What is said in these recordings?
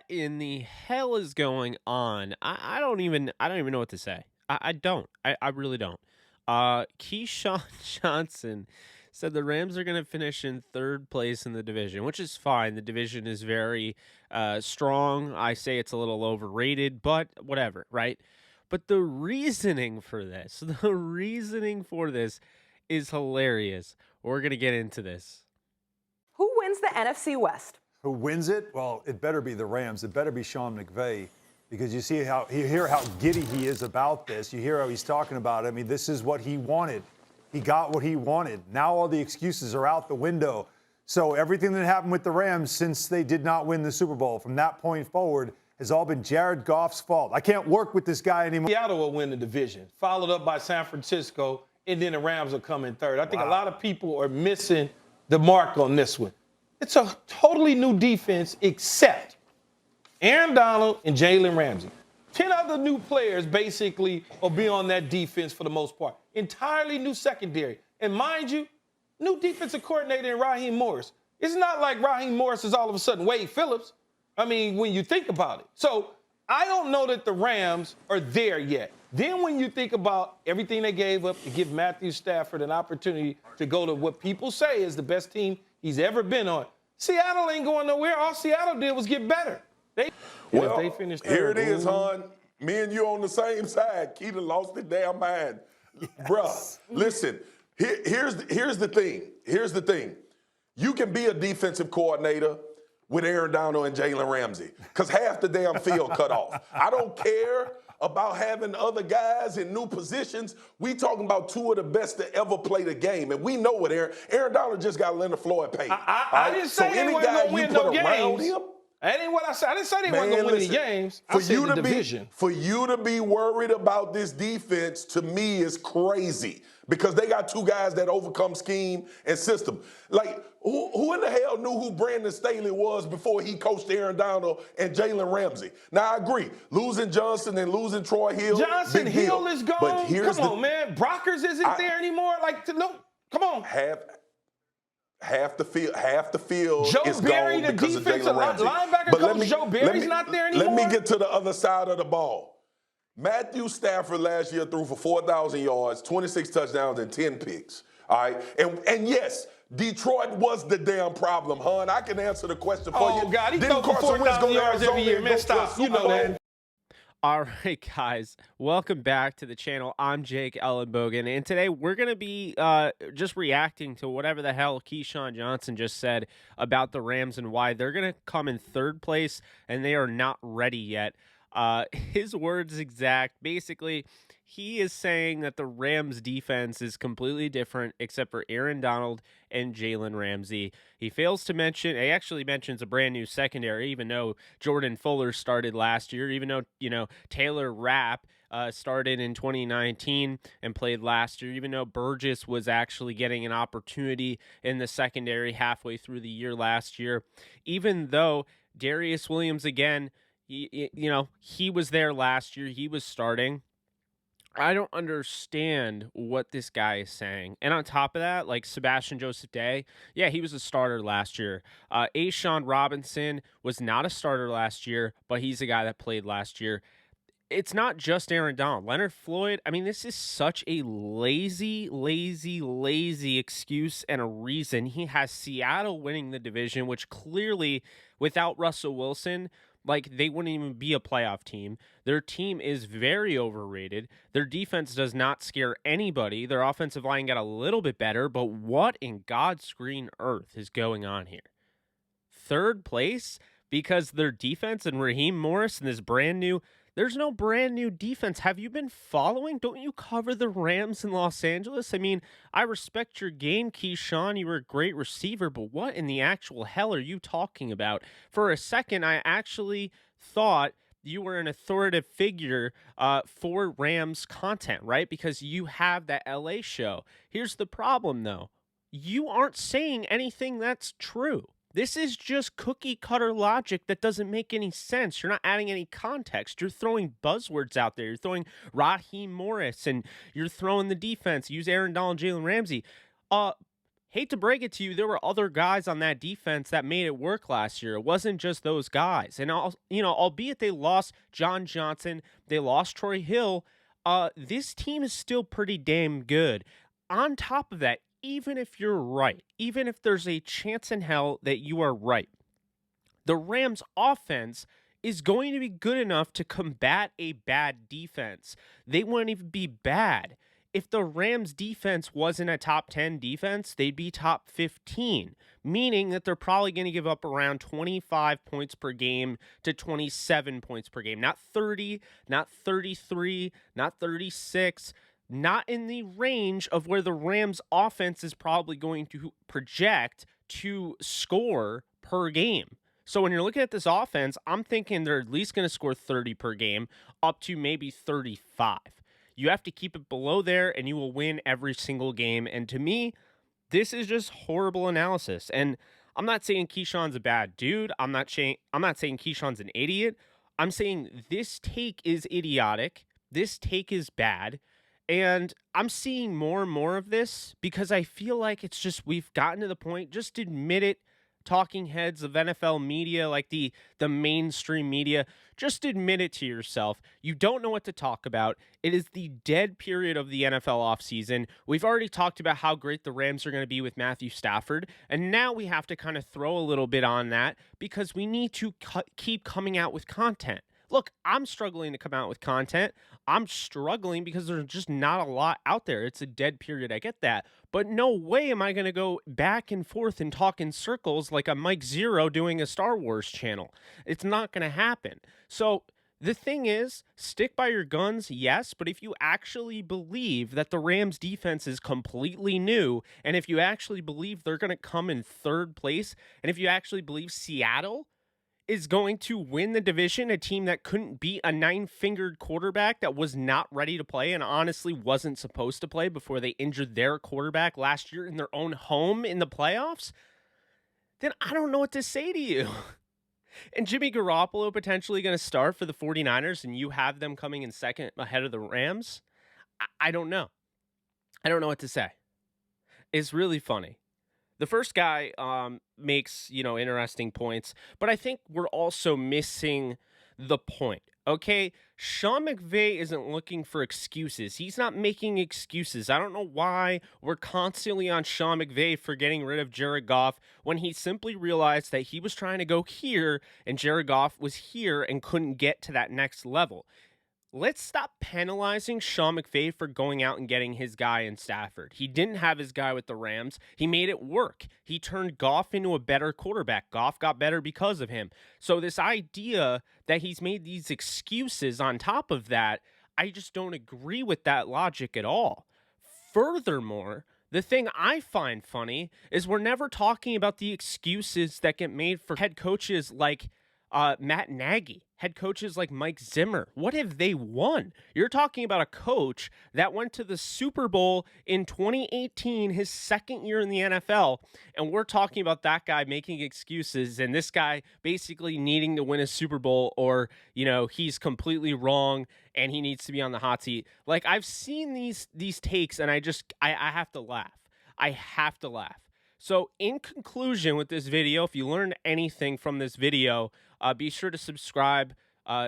What in the hell is going on? I don't even know what to say. I don't. I really don't. Keyshawn Johnson said the Rams are going to finish in third place in the division, which is fine. The division is very strong. I say it's a little overrated, but whatever, right? But the reasoning for this, is hilarious. We're going to get into this. Who wins the NFC West? Who wins it? Well, it better be the Rams. It better be Sean McVay, because you hear how giddy he is about this. You hear how he's talking about it. I mean, this is what he wanted. He got what he wanted. Now all the excuses are out the window. So everything that happened with the Rams since they did not win the Super Bowl from that point forward has all been Jared Goff's fault. I can't work with this guy anymore. Seattle will win the division, followed up by San Francisco, and then the Rams will come in third. I think a lot of people are missing the mark on this one. It's a totally new defense except Aaron Donald and Jalen Ramsey. 10 other new players basically will be on that defense for the most part. Entirely new secondary. And mind you, new defensive coordinator in Raheem Morris. It's not like Raheem Morris is all of a sudden Wade Phillips. I mean, when you think about it. So I don't know that the Rams are there yet. Then when you think about everything they gave up to give Matthew Stafford an opportunity to go to what people say is the best team he's ever been on, Seattle ain't going nowhere. All Seattle did was get better. They finished third. Here it is, hon. Me and you on the same side. Keita lost his damn mind. Yes. Bruh, listen, here's the thing. Here's the thing. You can be a defensive coordinator with Aaron Donald and Jalen Ramsey, because half the damn field cut off. I don't care about having other guys in new positions. We talking about two of the best to ever play the game, and we know what Aaron Donald just got Leonard Floyd paid. I didn't say they wasn't going to win no games. That ain't what I said. I didn't say they wasn't going to win any games. I said the division. For you to be worried about this defense, to me, is crazy, because they got two guys that overcome scheme and system. Like, who in the hell knew who Brandon Staley was before he coached Aaron Donald and Jalen Ramsey? Now, I agree. Losing Johnson and losing Troy Hill, Johnson, big Hill deal. is gone. But Come on, man. Brockers isn't there anymore. Like, no, come on. Half the field Joe is Barry, gone because of Jalen Ramsey. Linebacker coach Joe Barry's not there anymore. Let me get to the other side of the ball. Matthew Stafford last year threw for 4,000 yards, 26 touchdowns, and 10 picks. All right, and yes, Detroit was the damn problem, hon. I can answer the question for you. Oh God, he throw for 4,000 yards every year, man. Stop. You know that. All right, guys, welcome back to the channel. I'm Jake Ellenbogen, and today we're going to be just reacting to whatever the hell Keyshawn Johnson just said about the Rams and why they're going to come in third place and they are not ready yet. His words exact. Basically, he is saying that the Rams defense is completely different except for Aaron Donald and Jalen Ramsey. He fails to mention, he actually mentions a brand new secondary, even though Jordan Fuller started last year, even though, Taylor Rapp started in 2019 and played last year, even though Burgess was actually getting an opportunity in the secondary halfway through the year last year, even though Darius Williams, again, he was there last year, he was starting. I don't understand what this guy is saying. And on top of that, like Sebastian Joseph Day, yeah, he was a starter last year. A'Shawn Robinson was not a starter last year, but he's a guy that played last year. It's not just Aaron Donald. Leonard Floyd, I mean, this is such a lazy excuse and a reason. He has Seattle winning the division, which clearly, without Russell Wilson, like, they wouldn't even be a playoff team. Their team is very overrated. Their defense does not scare anybody. Their offensive line got a little bit better, but what in God's green earth is going on here? Third place? Because their defense and Raheem Morris and this brand new... There's no brand new defense. Have you been following? Don't you cover the Rams in Los Angeles? I mean, I respect your game, Keyshawn. You were a great receiver, but what in the actual hell are you talking about? For a second, I actually thought you were an authoritative figure for Rams content, right? Because you have that LA show. Here's the problem, though. You aren't saying anything that's true. This is just cookie-cutter logic that doesn't make any sense. You're not adding any context. You're throwing buzzwords out there. You're throwing Raheem Morris, and you're throwing the defense. Use Aaron Donald, Jalen Ramsey. hate to break it to you, there were other guys on that defense that made it work last year. It wasn't just those guys. And, albeit they lost John Johnson, they lost Troy Hill, this team is still pretty damn good. On top of that, even if you're right, even if there's a chance in hell that you are right, the Rams offense is going to be good enough to combat a bad defense. They wouldn't even be bad. If the Rams defense wasn't a top 10 defense, they'd be top 15, meaning that they're probably going to give up around 25 points per game to 27 points per game. Not 30, not 33, not 36, not in the range of where the Rams offense is probably going to project to score per game. So when you're looking at this offense, I'm thinking they're at least going to score 30 per game, up to maybe 35. You have to keep it below there, and you will win every single game. And to me, this is just horrible analysis. And I'm not saying Keyshawn's a bad dude. I'm not saying Keyshawn's an idiot. I'm saying this take is idiotic. This take is bad. And I'm seeing more and more of this because I feel like it's just we've gotten to the point. Just admit it. Talking heads of NFL media, like the mainstream media, just admit it to yourself. You don't know what to talk about. It is the dead period of the NFL offseason. We've already talked about how great the Rams are going to be with Matthew Stafford, and now we have to kind of throw a little bit on that because we need to keep coming out with content. Look, I'm struggling to come out with content. I'm struggling because there's just not a lot out there. It's a dead period. I get that. But no way am I going to go back and forth and talk in circles like a Mike Zero doing a Star Wars channel. It's not going to happen. So the thing is, stick by your guns, yes, but if you actually believe that the Rams defense is completely new, and if you actually believe they're going to come in third place, and if you actually believe Seattle is going to win the division, a team that couldn't beat a 9-fingered quarterback that was not ready to play and honestly wasn't supposed to play before they injured their quarterback last year in their own home in the playoffs, then I don't know what to say to you. And Jimmy Garoppolo potentially going to start for the 49ers and you have them coming in second ahead of the Rams? I don't know. I don't know what to say. It's really funny. The first guy makes, interesting points, but I think we're also missing the point, okay? Sean McVay isn't looking for excuses. He's not making excuses. I don't know why we're constantly on Sean McVay for getting rid of Jared Goff when he simply realized that he was trying to go here and Jared Goff was here and couldn't get to that next level. Let's stop penalizing Sean McVay for going out and getting his guy in Stafford. He didn't have his guy with the Rams. He made it work. He turned Goff into a better quarterback. Goff got better because of him. So this idea that he's made these excuses on top of that, I just don't agree with that logic at all. Furthermore, the thing I find funny is we're never talking about the excuses that get made for head coaches like Matt Nagy, head coaches like Mike Zimmer. What have they won? You're talking about a coach that went to the Super Bowl in 2018, his second year in the NFL, and we're talking about that guy making excuses and this guy basically needing to win a Super Bowl or, he's completely wrong and he needs to be on the hot seat. Like, I've seen these takes and I have to laugh. I have to laugh. So in conclusion with this video, if you learned anything from this video, be sure to subscribe,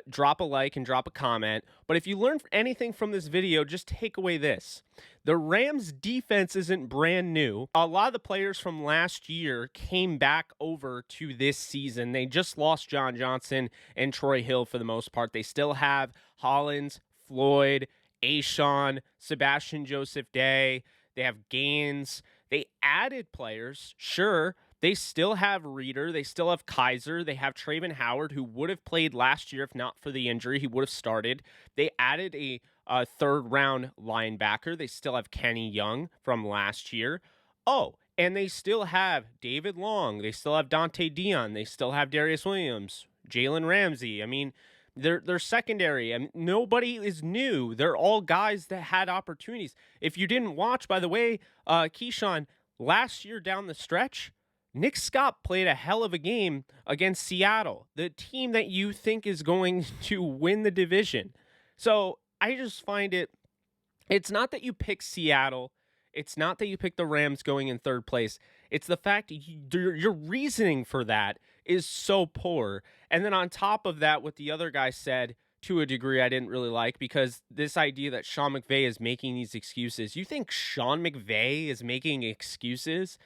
drop a like, and drop a comment. But if you learned anything from this video, just take away this. The Rams defense isn't brand new. A lot of the players from last year came back over to this season. They just lost John Johnson and Troy Hill for the most part. They still have Hollins, Floyd, Ashawn, Sebastian Joseph Day. They have Gaines. They added players, sure. They still have Reeder. They still have Kaiser. They have Traven Howard, who would have played last year if not for the injury. He would have started. They added a third-round linebacker. They still have Kenny Young from last year. Oh, and they still have David Long. They still have Dante Dion. They still have Darius Williams, Jalen Ramsey. I mean, they're secondary, and nobody is new. They're all guys that had opportunities. If you didn't watch, by the way, Keyshawn, last year down the stretch, Nick Scott played a hell of a game against Seattle, the team that you think is going to win the division. So I just find it's not that you pick Seattle. It's not that you picked the Rams going in third place. It's the fact your reasoning for that is so poor. And then on top of that, what the other guy said, to a degree, I didn't really like, because this idea that Sean McVay is making these excuses. You think Sean McVay is making excuses?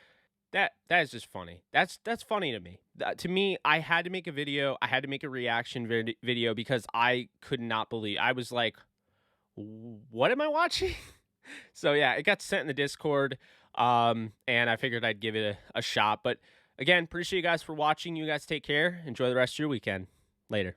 That is just funny. That's funny to me. To me, I had to make a video. I had to make a reaction video because I could not believe. I was like, what am I watching? So yeah, it got sent in the Discord, and I figured I'd give it a shot. But again, appreciate you guys for watching. You guys take care. Enjoy the rest of your weekend. Later.